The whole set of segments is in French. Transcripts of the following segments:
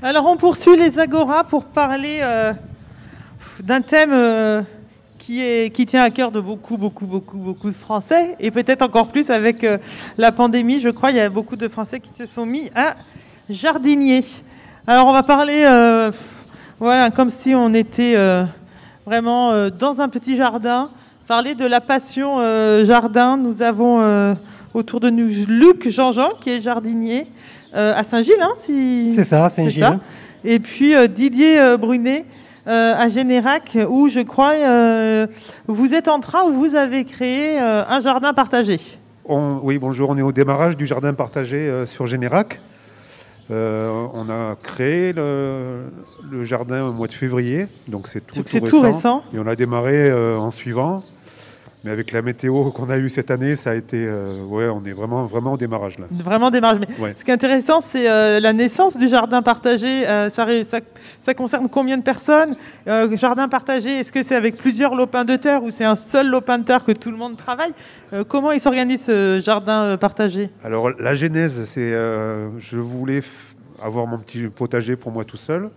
Alors on poursuit les Agoras pour parler d'un thème qui tient à cœur de beaucoup de Français, et peut-être encore plus avec la pandémie. Je crois il y a beaucoup de Français qui se sont mis à jardinier. Alors on va parler voilà, comme si on était vraiment dans un petit jardin, parler de la passion jardin. Nous avons autour de nous Luc Jean-Jean qui est jardinier à Saint-Gilles, hein, si... C'est ça, Saint-Gilles. Et puis Didier Brunet à Générac, où je crois vous êtes en train, où vous avez créé un jardin partagé. Oui, bonjour, on est au démarrage du jardin partagé sur Générac. On a créé le jardin au mois de février, donc c'est tout récent. Et on a démarré en suivant. Mais avec la météo qu'on a eue cette année, ça a été... ouais, on est vraiment au démarrage là. Vraiment démarrage. Mais ouais. Ce qui est intéressant, c'est la naissance du jardin partagé. Ça concerne combien de personnes? Jardin partagé, est-ce que c'est avec plusieurs lopins de terre ou c'est un seul lopin de terre que tout le monde travaille? Comment il s'organise ce jardin partagé? Alors la genèse, c'est... je voulais avoir mon petit potager pour moi tout seul.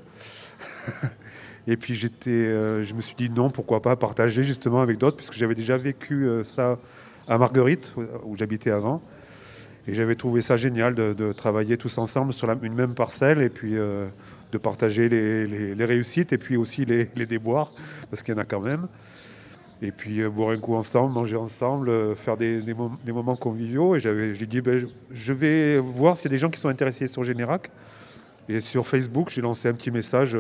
Et puis je me suis dit non, pourquoi pas partager justement avec d'autres, puisque j'avais déjà vécu ça à Marguerite, où j'habitais avant. Et j'avais trouvé ça génial de travailler tous ensemble sur une même parcelle, et puis de partager les réussites, et puis aussi les déboires, parce qu'il y en a quand même. Et puis boire un coup ensemble, manger ensemble, faire des moments conviviaux. Et j'ai dit, je vais voir s'il y a des gens qui sont intéressés sur Générac. Et sur Facebook, j'ai lancé un petit message...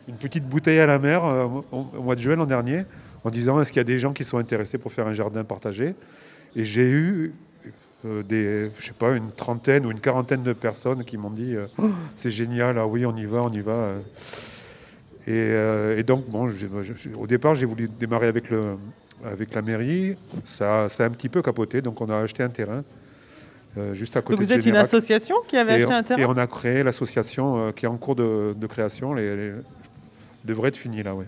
une petite bouteille à la mer au mois de juin l'an dernier, en disant est-ce qu'il y a des gens qui sont intéressés pour faire un jardin partagé. Et j'ai eu je sais pas, une trentaine ou une quarantaine de personnes qui m'ont dit c'est génial, ah oui, on y va. Et donc, bon, au départ, j'ai voulu démarrer avec la mairie. Ça a un petit peu capoté, donc on a acheté un terrain. Juste à côté. Donc vous êtes une association qui avait acheté un terrain? Et on a créé l'association qui est en cours de création. Devrait être fini là, oui.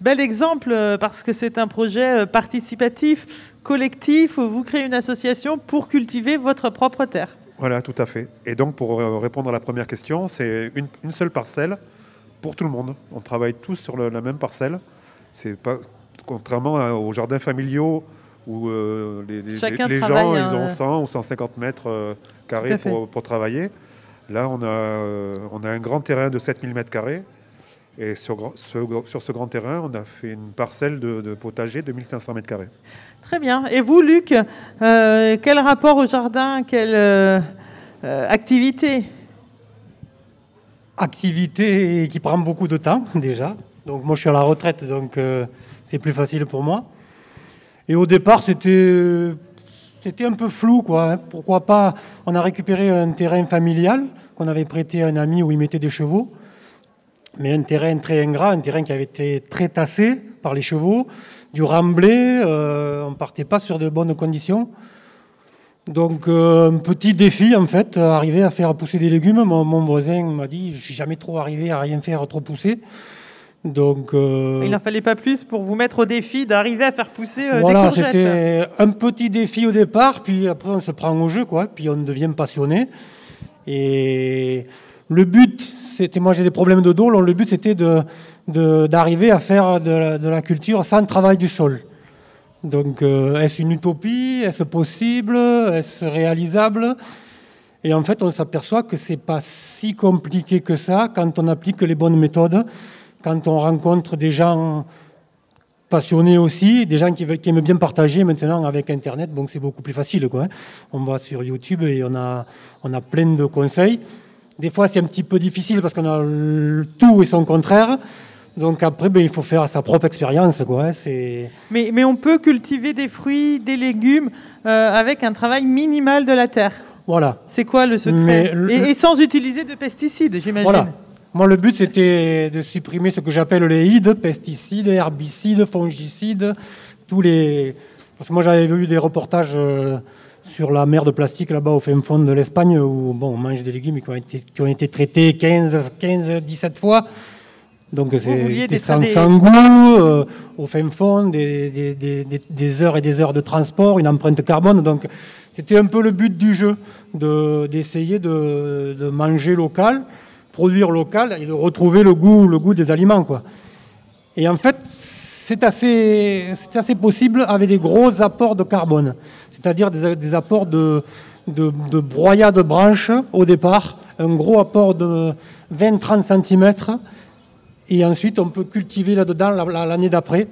Bel exemple, parce que c'est un projet participatif, collectif, où vous créez une association pour cultiver votre propre terre. Voilà, tout à fait. Et donc, pour répondre à la première question, c'est une seule parcelle pour tout le monde. On travaille tous sur la même parcelle. C'est pas, contrairement aux jardins familiaux où les gens ils ont 100 ou 150 mètres carrés pour travailler. Là, on a un grand terrain de 7000 mètres carrés. Et sur ce grand terrain, on a fait une parcelle de potager de 1500 mètres carrés. Très bien. Et vous, Luc, quel rapport au jardin? Quelle activité? Activité qui prend beaucoup de temps, déjà. Donc moi, je suis à la retraite, donc c'est plus facile pour moi. Et au départ, c'était un peu flou, quoi. Hein. Pourquoi pas? On a récupéré un terrain familial qu'on avait prêté à un ami où il mettait des chevaux. Mais un terrain très ingrat, un terrain qui avait été très tassé par les chevaux, du remblai, on ne partait pas sur de bonnes conditions. Donc un petit défi en fait, arriver à faire pousser des légumes. Mon voisin m'a dit, je ne suis jamais trop arrivé à rien faire trop pousser. Donc, il n'en fallait pas plus pour vous mettre au défi d'arriver à faire pousser des courgettes. Voilà, c'était un petit défi au départ, puis après on se prend au jeu, quoi, puis on devient passionné. Et... le but, c'était, moi j'ai des problèmes de dos, le but c'était d'arriver à faire de la culture sans travail du sol. Donc est-ce une utopie? Est-ce possible? Est-ce réalisable? Et en fait on s'aperçoit que c'est pas si compliqué que ça quand on applique les bonnes méthodes, quand on rencontre des gens passionnés aussi, des gens qui aiment bien partager. Maintenant avec Internet, bon, c'est beaucoup plus facile, quoi. On va sur YouTube et on a plein de conseils. Des fois, c'est un petit peu difficile parce qu'on a tout et son contraire. Donc après, il faut faire sa propre expérience, quoi. Mais on peut cultiver des fruits, des légumes avec un travail minimal de la terre. Voilà. C'est quoi le secret? Et sans utiliser de pesticides, j'imagine. Voilà. Moi, le but, c'était de supprimer ce que j'appelle les ides, pesticides, herbicides, fongicides, tous les... Parce que moi, j'avais vu des reportages... sur la mer de plastique là-bas au fin fond de l'Espagne où on mange des légumes qui ont été traités 15-17 fois. Donc c'est sans goût, au fin fond, des heures et des heures de transport, une empreinte carbone. Donc c'était un peu le but du jeu, d'essayer de manger local, produire local et de retrouver le goût des aliments, quoi. Et en fait, c'est assez possible avec des gros apports de carbone, c'est-à-dire des apports de broyat de branches au départ, un gros apport de 20-30 cm, et ensuite on peut cultiver là-dedans l'année d'après,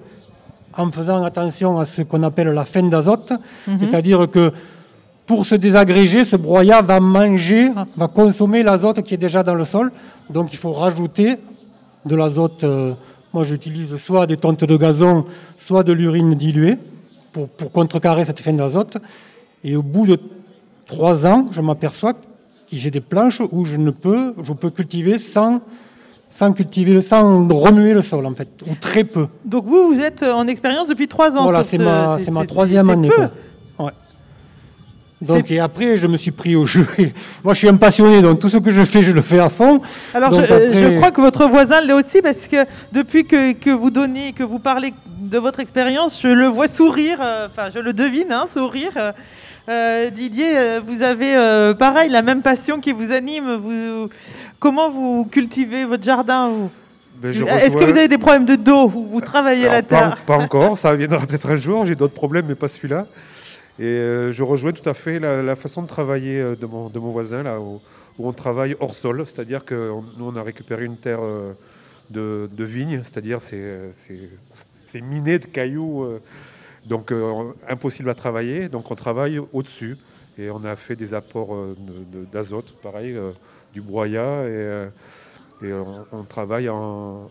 en faisant attention à ce qu'on appelle la fin d'azote, c'est-à-dire que pour se désagréger, ce broyat va consommer l'azote qui est déjà dans le sol, donc il faut rajouter de l'azote. Moi j'utilise soit des tontes de gazon, soit de l'urine diluée pour contrecarrer cette fin d'azote, et au bout de 3 ans, je m'aperçois que j'ai des planches où je peux cultiver sans remuer le sol, en fait, ou très peu. Donc vous êtes en expérience depuis 3 ans. Voilà, c'est ma 3e année. Ouais. Donc, et après, je me suis pris au jeu. Moi, je suis un passionné, donc tout ce que je fais, je le fais à fond. Alors, donc, je crois que votre voisin l'est aussi, parce que depuis que vous parlez de votre expérience, je le vois sourire, je le devine, sourire. Didier, vous avez pareil la même passion qui vous anime. Comment vous cultivez votre jardin Est-ce que vous avez des problèmes de dos où vous travaillez la terre? Pas encore, ça viendra peut-être un jour. J'ai d'autres problèmes, mais pas celui-là. Et je rejoins tout à fait la façon de travailler de mon voisin, là, où on travaille hors sol. C'est-à-dire que nous, on a récupéré une terre de vigne, c'est-à-dire c'est miné de cailloux. Donc impossible à travailler, donc on travaille au-dessus et on a fait des apports d'azote, pareil, du broyat et on travaille en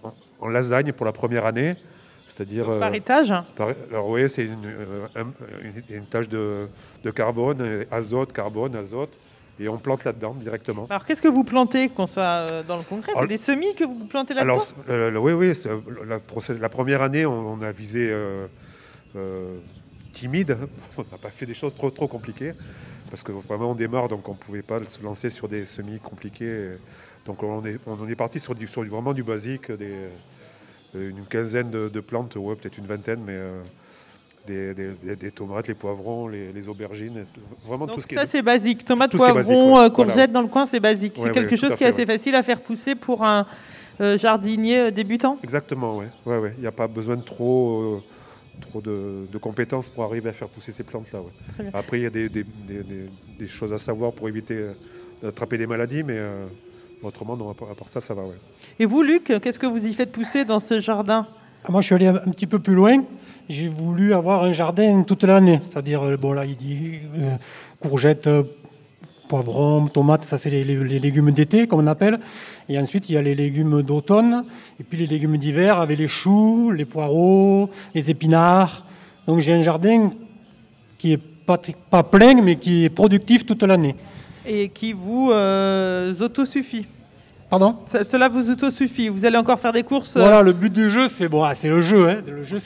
lasagne pour la première année, c'est-à-dire... Par étage Alors oui, c'est une tâche de carbone, azote, et on plante là-dedans directement. Alors qu'est-ce que vous plantez, qu'on soit dans le concret? C'est des semis que vous plantez là-dedans? Alors oui, la première année, on a visé... timide, on n'a pas fait des choses trop compliquées parce que vraiment on démarre, donc on ne pouvait pas se lancer sur des semis compliqués, donc on est parti sur vraiment du basique, une quinzaine de plantes, ouais, peut-être une vingtaine, mais des tomates, les poivrons, les aubergines, vraiment donc tout ce qui est... Ça c'est basique, tomates, poivrons, basique, courgettes, voilà. Dans le coin c'est basique, c'est quelque chose qui est assez facile à faire pousser pour un jardinier débutant. Exactement, ouais. Il n'y a pas besoin de trop de compétences pour arriver à faire pousser ces plantes-là. Ouais. Après, il y a des choses à savoir pour éviter d'attraper des maladies, mais autrement, non, à part ça, ça va. Ouais. Et vous, Luc, qu'est-ce que vous y faites pousser dans ce jardin? Moi, je suis allé un petit peu plus loin. J'ai voulu avoir un jardin toute l'année. C'est-à-dire, là, il dit courgettes, poivrons, tomates, ça c'est les légumes d'été, comme on appelle. Et ensuite, il y a les légumes d'automne, et puis les légumes d'hiver avec les choux, les poireaux, les épinards. Donc j'ai un jardin qui est pas plein, mais qui est productif toute l'année. Et qui vous autosuffit. Pardon ? Cela vous autosuffit. Vous allez encore faire des courses Voilà, le but du jeu, c'est le jeu. Hein. Le jeu,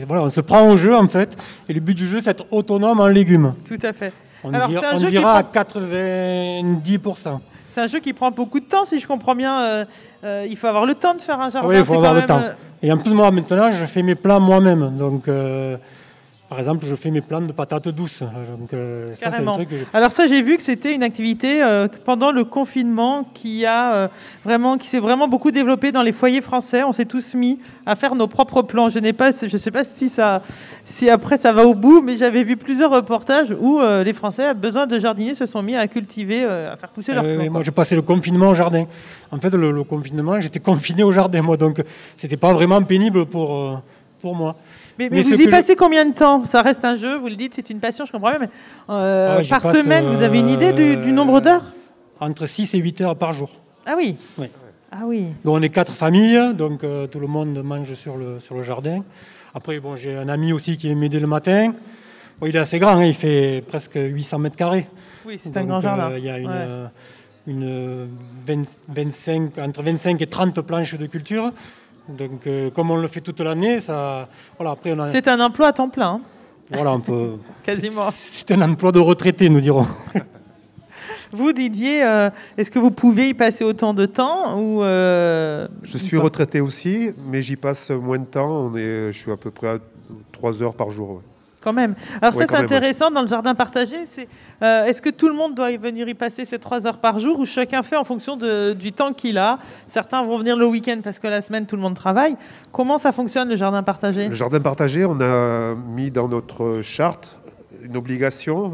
voilà, on se prend au jeu, en fait. Et le but du jeu, c'est d'être autonome en légumes. Tout à fait. On dira à 90%. C'est un jeu qui prend beaucoup de temps, si je comprends bien. Il faut avoir le temps de faire un jardin. Oui, il faut avoir le temps. Et en plus, moi, maintenant, je fais mes plats moi-même. Donc, par exemple, je fais mes plants de patates douces. Donc, ça, c'est un truc que Alors ça, j'ai vu que c'était une activité pendant le confinement qui s'est vraiment beaucoup développée dans les foyers français. On s'est tous mis à faire nos propres plants. Je ne sais pas si après ça va au bout, mais j'avais vu plusieurs reportages où les Français, à besoin de jardiniers, se sont mis à cultiver, à faire pousser leurs plants. Moi, j'ai passé le confinement au jardin. En fait, le confinement, j'étais confiné au jardin, moi. Donc, c'était pas vraiment pénible pour moi. Mais vous y passez combien de temps? Ça reste un jeu, vous le dites, c'est une passion, je comprends bien, mais par semaine, vous avez une idée du nombre d'heures? Entre 6 et 8 heures par jour. Ah oui. Oui. Ah oui. Donc on est 4 familles, donc tout le monde mange sur le jardin. Après, j'ai un ami aussi qui vient m'aider le matin. Bon, il est assez grand, hein, il fait presque 800 mètres carrés. Oui, c'est un grand jardin. Il y a entre 25 et 30 planches de culture. Donc, comme on le fait toute l'année, après c'est un emploi à temps plein. Hein. Voilà, on peut. Quasiment. C'est un emploi de retraité, nous dirons. Vous, Didier, est-ce que vous pouvez y passer autant de temps ou Je suis retraité aussi, mais j'y passe moins de temps. Je suis à peu près à 3 heures par jour. Ouais. quand même. Alors Ouais, ça, quand c'est même, intéressant dans le jardin partagé. Est-ce que tout le monde doit y venir y passer ces 3 heures par jour ou chacun fait en fonction du temps qu'il a? Certains vont venir le week-end parce que la semaine, tout le monde travaille. Comment ça fonctionne, le jardin partagé? Le jardin partagé, on a mis dans notre charte une obligation,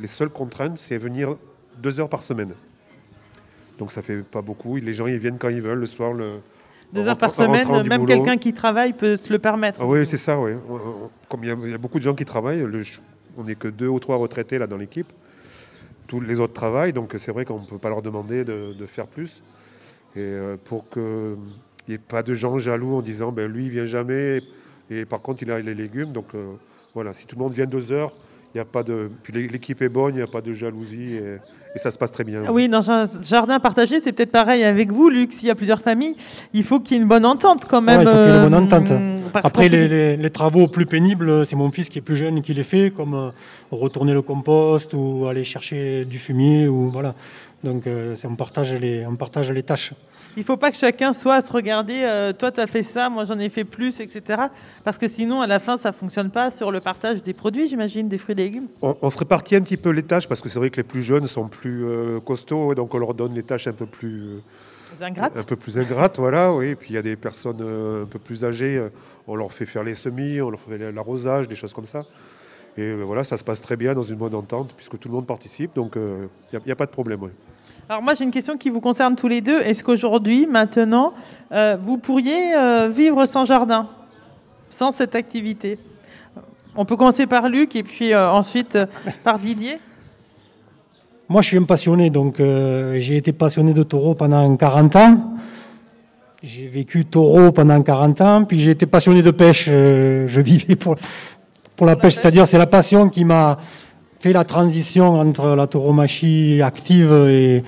les seules contraintes, c'est venir 2 heures par semaine. Donc ça fait pas beaucoup. Les gens ils viennent quand ils veulent, le soir. 2 heures par semaine, même quelqu'un qui travaille peut se le permettre. Ah oui, c'est ça, oui. Comme il y a beaucoup de gens qui travaillent, on n'est que 2 ou 3 retraités là dans l'équipe. Tous les autres travaillent, donc c'est vrai qu'on ne peut pas leur demander de faire plus. Et pour qu'il n'y ait pas de gens jaloux en disant lui il vient jamais et par contre il a les légumes. Donc voilà, si tout le monde vient 2 heures, il n'y a pas de. Puis l'équipe est bonne, il n'y a pas de jalousie et ça se passe très bien. Oui, dans un jardin partagé, c'est peut-être pareil avec vous, Luc. S'il y a plusieurs familles, il faut qu'il y ait une bonne entente quand même. Ouais, il faut qu'il y ait une bonne entente. Après, les travaux plus pénibles, c'est mon fils qui est plus jeune qui les fait, comme retourner le compost ou aller chercher du fumier. Voilà. Donc, on partage les tâches. Il ne faut pas que chacun soit à se regarder, toi tu as fait ça, moi j'en ai fait plus, etc. Parce que sinon, à la fin, ça ne fonctionne pas sur le partage des produits, j'imagine, des fruits et des légumes. On se répartit un petit peu les tâches, parce que c'est vrai que les plus jeunes sont plus costauds, donc on leur donne les tâches un peu plus ingrates, voilà, oui. Et puis il y a des personnes un peu plus âgées, on leur fait faire les semis, on leur fait l'arrosage, des choses comme ça. Et voilà, ça se passe très bien dans une bonne entente, puisque tout le monde participe, donc il n'y a pas de problème. Ouais. Alors moi j'ai une question qui vous concerne tous les deux. Est-ce qu'aujourd'hui, maintenant, vous pourriez vivre sans jardin, sans cette activité? On peut commencer par Luc et puis ensuite par Didier. Moi je suis un passionné, donc j'ai été passionné de taureau pendant 40 ans. J'ai vécu taureau pendant 40 ans, puis j'ai été passionné de pêche. Je vivais pour la pêche, c'est-à-dire c'est la passion qui m'a fait la transition entre la tauromachie active et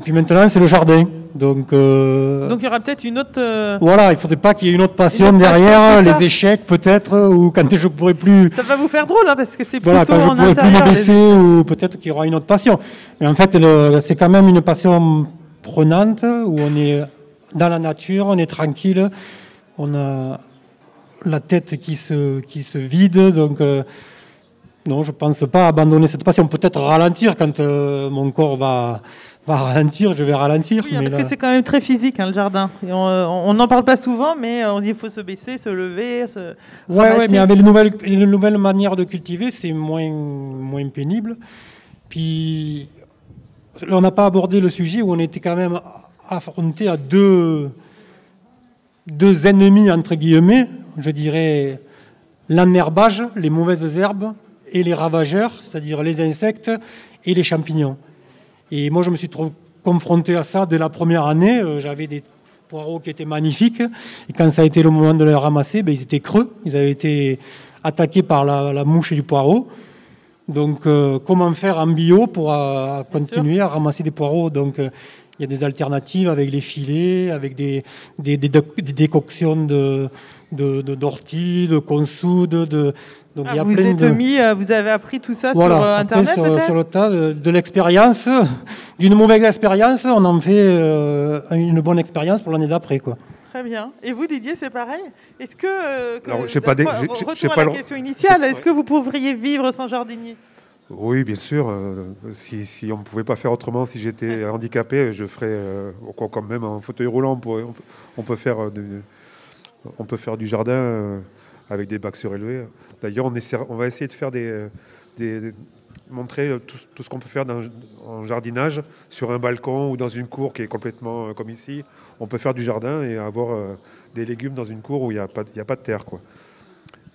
puis maintenant c'est le jardin. Donc il y aura peut-être une autre... Voilà, il ne faudrait pas qu'il y ait une autre passion derrière, les échecs peut-être, ou quand je ne pourrai plus... Ça va vous faire drôle, hein, parce que c'est plutôt quand je en pourrai intérieur. Plus me baisser, ou peut-être qu'il y aura une autre passion. Mais en fait, c'est quand même une passion prenante, où on est dans la nature, on est tranquille, on a la tête qui se vide, donc... Non, je ne pense pas abandonner cette passion. Peut-être ralentir quand mon corps va ralentir, je vais ralentir. Oui, parce que c'est quand même très physique, hein, le jardin. Et on n'en parle pas souvent, mais on dit qu'il faut se baisser, se lever, se ramasser. Oui, mais avec les nouvelles manières de cultiver, c'est moins pénible. Puis, on n'a pas abordé le sujet où on était quand même affronté à deux ennemis, entre guillemets, je dirais l'enherbage, les mauvaises herbes, et les ravageurs, c'est-à-dire les insectes et les champignons. Et moi, je me suis confronté à ça dès la première année. J'avais des poireaux qui étaient magnifiques. Et quand ça a été le moment de les ramasser, ils étaient creux. Ils avaient été attaqués par la mouche du poireau. Donc, comment faire en bio pour continuer à ramasser des poireaux? Donc, il y a des alternatives avec les filets, avec des décoctions d'ortie, de consoude, donc, il y a vous avez appris tout ça sur Internet, peut-être sur le tas de l'expérience, d'une mauvaise expérience, on en fait une bonne expérience pour l'année d'après, quoi. Très bien. Et vous, Didier, c'est pareil? Est-ce que... Alors, j'ai pas la question initiale, est-ce que vous pourriez vivre sans jardinier? Oui, bien sûr. Si on ne pouvait pas faire autrement, si j'étais handicapé, je ferais quand même en fauteuil roulant. On peut faire du jardin avec des bacs surélevés. D'ailleurs, on va essayer de faire montrer tout ce qu'on peut faire en jardinage sur un balcon ou dans une cour qui est complètement comme ici. On peut faire du jardin et avoir des légumes dans une cour où il n'y a pas de terre, quoi.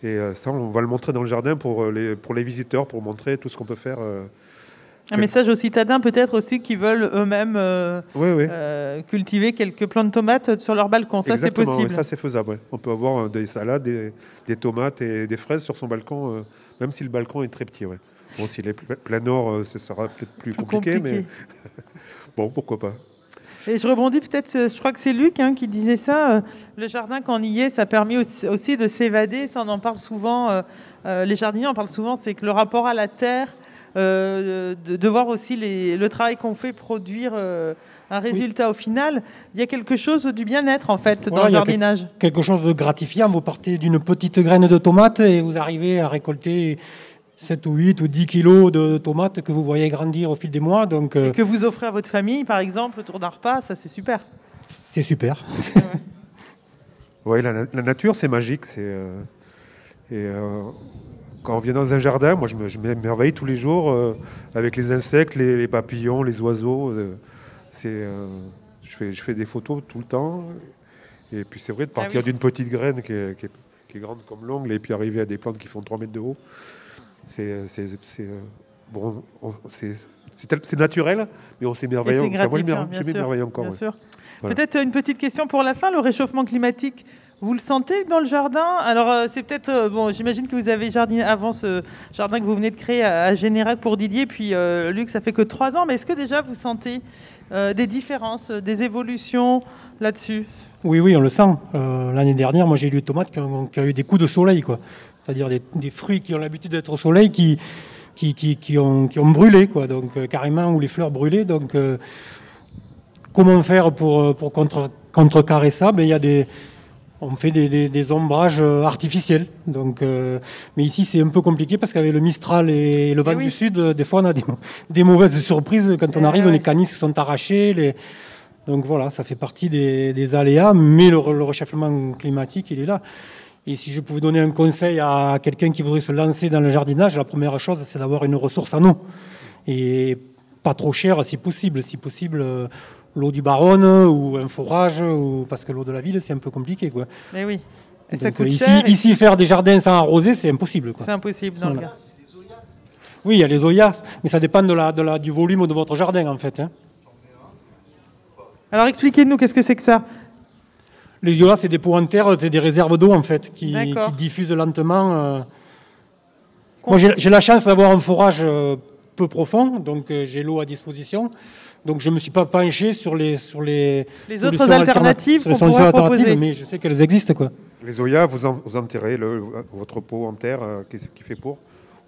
Et ça, on va le montrer dans le jardin pour les visiteurs, pour montrer tout ce qu'on peut faire. Un message aux citadins peut-être aussi qui veulent eux-mêmes cultiver quelques plants de tomates sur leur balcon. Ça, c'est possible. Oui, ça, c'est faisable. Ouais. On peut avoir des salades, des tomates et des fraises sur son balcon, même si le balcon est très petit. Ouais. Bon, s'il est plein nord, ça sera peut-être plus compliqué, mais bon, pourquoi pas. Et je rebondis peut-être, je crois que c'est Luc qui disait ça, le jardin quand on y est, ça permet aussi de s'évader, ça on en parle souvent, les jardiniers en parlent souvent, c'est que le rapport à la terre, de voir aussi le travail qu'on fait produire un résultat au final. Il y a quelque chose du bien-être en fait dans le jardinage. Quelque chose de gratifiant. Vous partez d'une petite graine de tomate et vous arrivez à récolter 7 ou 8 ou 10 kilos de tomates que vous voyez grandir au fil des mois. Donc, et que vous offrez à votre famille, par exemple, autour d'un repas, ça c'est super. C'est super. Oui, la nature, c'est magique. Quand on vient dans un jardin, moi je m'émerveille tous les jours avec les insectes, les papillons, les oiseaux. Je fais des photos tout le temps. Et puis c'est vrai de partir d'une petite graine qui est grande comme l'ongle et puis arriver à des plantes qui font 3 mètres de haut. C'est naturel, mais on s'émerveille. Je m'émerveille encore. Bien sûr. Voilà. Peut-être une petite question pour la fin. Le réchauffement climatique, vous le sentez dans le jardin? Alors, c'est peut-être... j'imagine que vous avez jardiné avant ce jardin que vous venez de créer à Générac pour Didier, puis Luc, ça fait que 3 ans. Mais est-ce que déjà vous sentez des différences, des évolutions là-dessus? Oui, on le sent. L'année dernière, moi, j'ai eu des tomates qui ont eu des coups de soleil, quoi. C'est-à-dire des fruits qui ont l'habitude d'être au soleil qui ont brûlé, quoi. Donc, carrément, ou les fleurs brûlées. Donc, comment faire pour contrecarrer ça? On fait des ombrages artificiels. Donc, mais ici, c'est un peu compliqué parce qu'avec le Mistral et le vent du Sud, des fois, on a des mauvaises surprises. Quand on arrive, les canisses sont arrachées. Donc voilà, ça fait partie des aléas, mais le réchauffement climatique, il est là. Et si je pouvais donner un conseil à quelqu'un qui voudrait se lancer dans le jardinage, la première chose, c'est d'avoir une ressource en eau. Et pas trop chère si possible. Si possible, l'eau du Baronne ou un forage, parce que l'eau de la ville, c'est un peu compliqué, quoi. Mais oui. Et donc, ça coûte cher. Ici, faire des jardins sans arroser, c'est impossible, quoi. C'est impossible dans le cas. Oui, il y a les zoyas, mais ça dépend du volume de votre jardin, en fait. Alors, expliquez-nous, qu'est-ce que c'est que ça? Les zoyas, c'est des pots en terre, c'est des réserves d'eau, en fait, qui diffusent lentement. Moi, j'ai la chance d'avoir un forage peu profond, donc j'ai l'eau à disposition. Donc je ne me suis pas penché sur les autres alternatives qu'on pourrait proposer. Mais je sais qu'elles existent, quoi. Les zoyas, vous enterrez votre pot en terre qui fait pour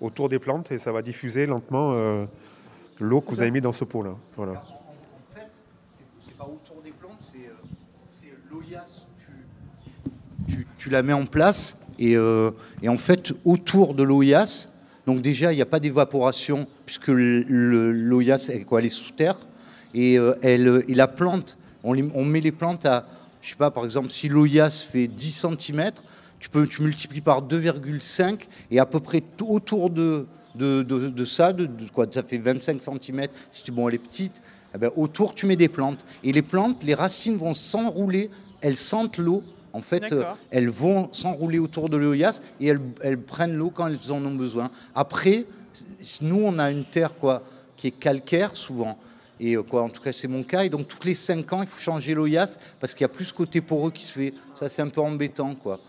autour des plantes et ça va diffuser lentement l'eau que vous avez mis dans ce pot-là. Voilà. En fait, c'est pas autour des plantes, c'est l'oïas. Tu la mets en place et en fait, autour de l'oïas, donc déjà, il n'y a pas d'évaporation puisque l'oïas, elle est sous terre. Et la plante, on met les plantes à, je sais pas, par exemple, si l'oïas fait 10 cm, tu multiplies par 2,5 et à peu près autour de ça, ça fait 25 cm, si elle est petite, eh ben, autour tu mets des plantes. Et les plantes, les racines vont s'enrouler, elles sentent l'eau. En fait, elles vont s'enrouler autour de l'oïas et elles prennent l'eau quand elles en ont besoin. Après, nous, on a une terre qui est calcaire souvent. Et en tout cas, c'est mon cas. Et donc, tous les 5 ans, il faut changer l'oïas parce qu'il y a plus ce côté poreux qui se fait. Ça, c'est un peu embêtant, quoi.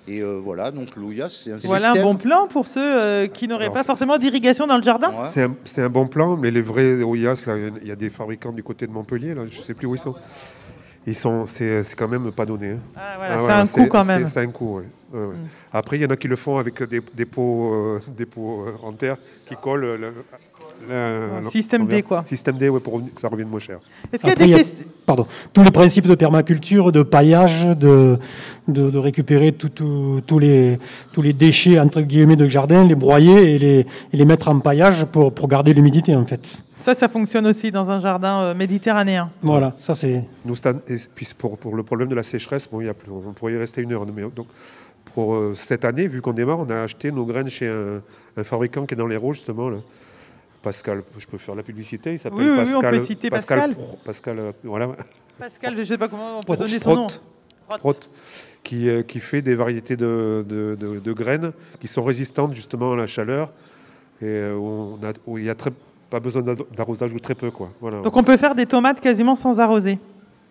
Et voilà, donc l'oïas, c'est un système. Voilà un bon plan pour ceux qui n'auraient pas forcément d'irrigation dans le jardin. Ouais. C'est un bon plan, mais les vrais oïas, là, il y a des fabricants du côté de Montpellier, là, je ne sais plus où ils sont. C'est quand même pas donné. Hein. Ah, voilà, c'est un coût quand même. C'est un coût, oui. Ouais. Après, il y en a qui le font avec des pots en terre qui collent. Système D, quoi. Système D, pour que ça revienne moins cher. Est-ce qu'il y a des questions? Pardon. Tous les principes de permaculture, de paillage, de récupérer tous les déchets, entre guillemets, de jardin, les broyer et les mettre en paillage pour garder l'humidité, en fait. Ça fonctionne aussi dans un jardin méditerranéen. Voilà, ça c'est... Et puis pour le problème de la sécheresse, on pourrait y rester 1 heure. Mais, donc, pour cette année, vu qu'on démarre, on a acheté nos graines chez un fabricant qui est dans l'Hérault, justement, là. Pascal, je peux faire la publicité, il s'appelle Pascal. Oui, on peut citer Pascal. Voilà. Pascal, je ne sais pas comment on peut donner son nom. Prote, qui fait des variétés de graines qui sont résistantes justement à la chaleur et où il n'y a pas besoin d'arrosage ou très peu, quoi. Voilà. Donc on peut faire des tomates quasiment sans arroser.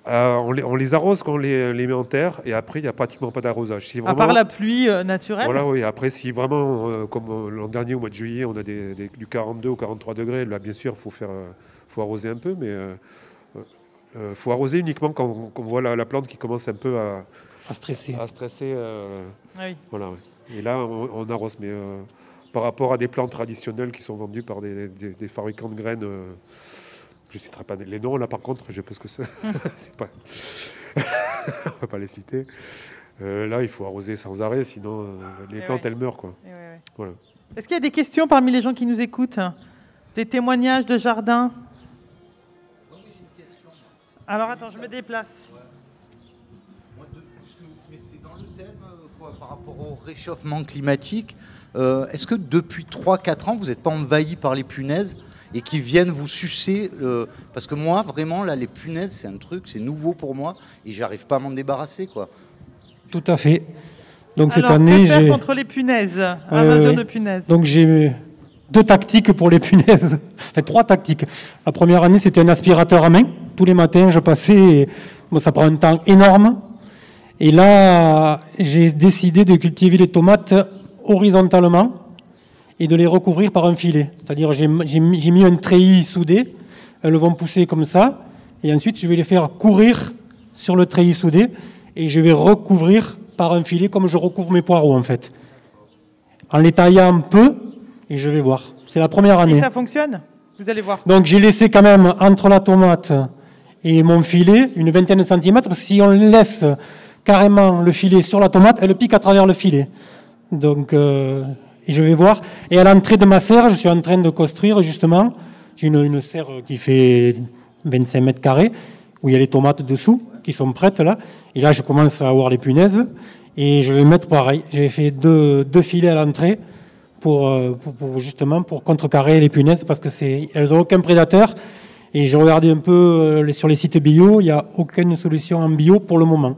On les arrose quand on les met en terre et après il n'y a pratiquement pas d'arrosage. Si vraiment, à part la pluie naturelle. Voilà, oui. Après, si vraiment, comme l'an dernier au mois de juillet, on a du 42 ou 43 degrés, là bien sûr, faut arroser un peu, mais faut arroser uniquement quand on voit la plante qui commence un peu à stresser. À stresser. Oui. Voilà. Ouais. Et là, on arrose, mais par rapport à des plantes traditionnelles qui sont vendues par des fabricants de graines. Je ne citerai pas les noms, là par contre, je sais pas ce que c'est. C'est pas... On ne va pas les citer. Là, il faut arroser sans arrêt, sinon les plantes, elles meurent, quoi. Voilà. Est-ce qu'il y a des questions parmi les gens qui nous écoutent? Des témoignages de jardin? Alors attends, je me déplace. Mais c'est dans le thème, par rapport au réchauffement climatique. Est-ce que depuis 3-4 ans, vous n'êtes pas envahi par les punaises et qui viennent vous sucer parce que moi, vraiment, là, les punaises, c'est un truc, c'est nouveau pour moi et j'arrive pas à m'en débarrasser, quoi. Tout à fait. Donc alors, cette année, que faire contre les punaises, invasion de punaises? Donc j'ai 2 tactiques pour les punaises, enfin 3 tactiques. La première année, c'était un aspirateur à main. Tous les matins, je passais, et, bon, ça prend un temps énorme. Et là, j'ai décidé de cultiver les tomates horizontalement et de les recouvrir par un filet. C'est-à-dire, j'ai mis un treillis soudé, elles vont pousser comme ça, et ensuite, je vais les faire courir sur le treillis soudé, et je vais recouvrir par un filet comme je recouvre mes poireaux, en fait. En les taillant un peu, et je vais voir. C'est la première année. Et ça fonctionne? Vous allez voir. Donc, j'ai laissé quand même entre la tomate et mon filet une vingtaine de centimètres, parce que si on laisse carrément le filet sur la tomate, elle pique à travers le filet. Donc, et je vais voir. Et à l'entrée de ma serre, je suis en train de construire justement, j'ai une serre qui fait 25 mètres carrés, où il y a les tomates dessous, qui sont prêtes là. Et là, je commence à avoir les punaises. Et je vais mettre pareil. J'ai fait deux filets à l'entrée justement pour contrecarrer les punaises, parce que elles n'ont aucun prédateur. Et j'ai regardé un peu sur les sites bio, il n'y a aucune solution en bio pour le moment.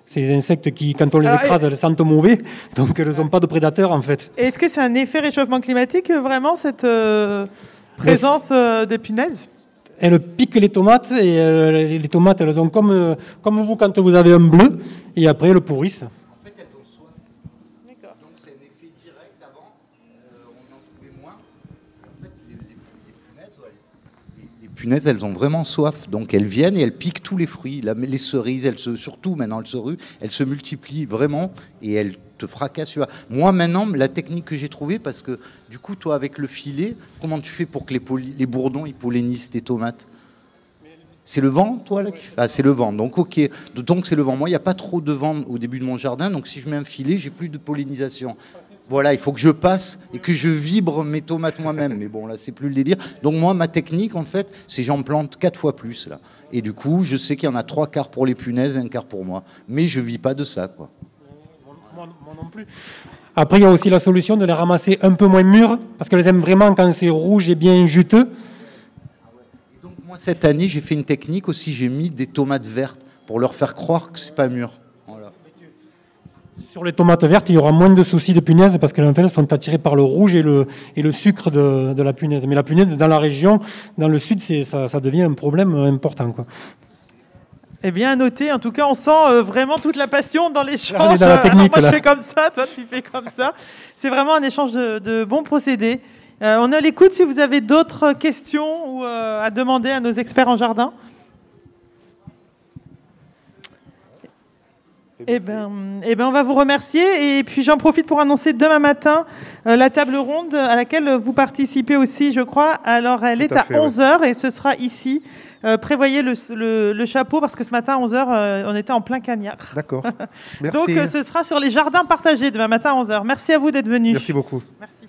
C'est des insectes qui, quand on les écrase, elles sentent mauvais, donc elles n'ont pas de prédateurs en fait. Est-ce que c'est un effet réchauffement climatique, vraiment, cette présence des punaises? Elles piquent les tomates, et les tomates, elles ont comme vous quand vous avez un bleu, et après elles pourrissent. En fait, elles ont soif. D'accord. Donc c'est un effet direct. Avant, on en trouvait moins. En fait, les punaises, elles ont vraiment soif. Donc elles viennent et elles piquent tous les fruits. Les cerises, surtout maintenant, elles se multiplient vraiment et elles te fracassent. Moi, maintenant, la technique que j'ai trouvée, parce que du coup, toi, avec le filet, comment tu fais pour que les bourdons ils pollinisent tes tomates? C'est le vent, toi, là? Ah, c'est le vent. Donc, ok. Donc, c'est le vent. Moi, il n'y a pas trop de vent au début de mon jardin. Donc, si je mets un filet, j'ai plus de pollinisation. Voilà, il faut que je passe et que je vibre mes tomates moi-même. Mais bon, là, c'est plus le délire. Donc, moi, ma technique, en fait, c'est j'en plante 4 fois plus, là. Et du coup, je sais qu'il y en a 3 quarts pour les punaises et 1 quart pour moi. Mais je ne vis pas de ça, quoi. Moi non plus. Après, il y a aussi la solution de les ramasser un peu moins mûres, parce qu'elles aiment vraiment quand c'est rouge et bien juteux. Donc moi, cette année, j'ai fait une technique aussi, j'ai mis des tomates vertes pour leur faire croire que c'est pas mûr. Voilà. Sur les tomates vertes, il y aura moins de soucis de punaises, parce qu'en fait, elles sont attirées par le rouge et le sucre de la punaise. Mais la punaise, dans la région, dans le sud, ça devient un problème important, quoi. Eh bien, noté. En tout cas, on sent vraiment toute la passion dans l'échange. Dans la technique, moi, je fais comme ça, toi, tu fais comme ça. C'est vraiment un échange de bons procédés. On est à l'écoute si vous avez d'autres questions ou à demander à nos experts en jardin. Eh ben, on va vous remercier. Et puis, j'en profite pour annoncer demain matin la table ronde à laquelle vous participez aussi, je crois. Alors, elle est à 11h et ce sera ici. Prévoyez le chapeau parce que ce matin à 11h, on était en plein cagnard. D'accord. Merci. Donc, ce sera sur les jardins partagés demain matin à 11h. Merci à vous d'être venus. Merci beaucoup. Merci.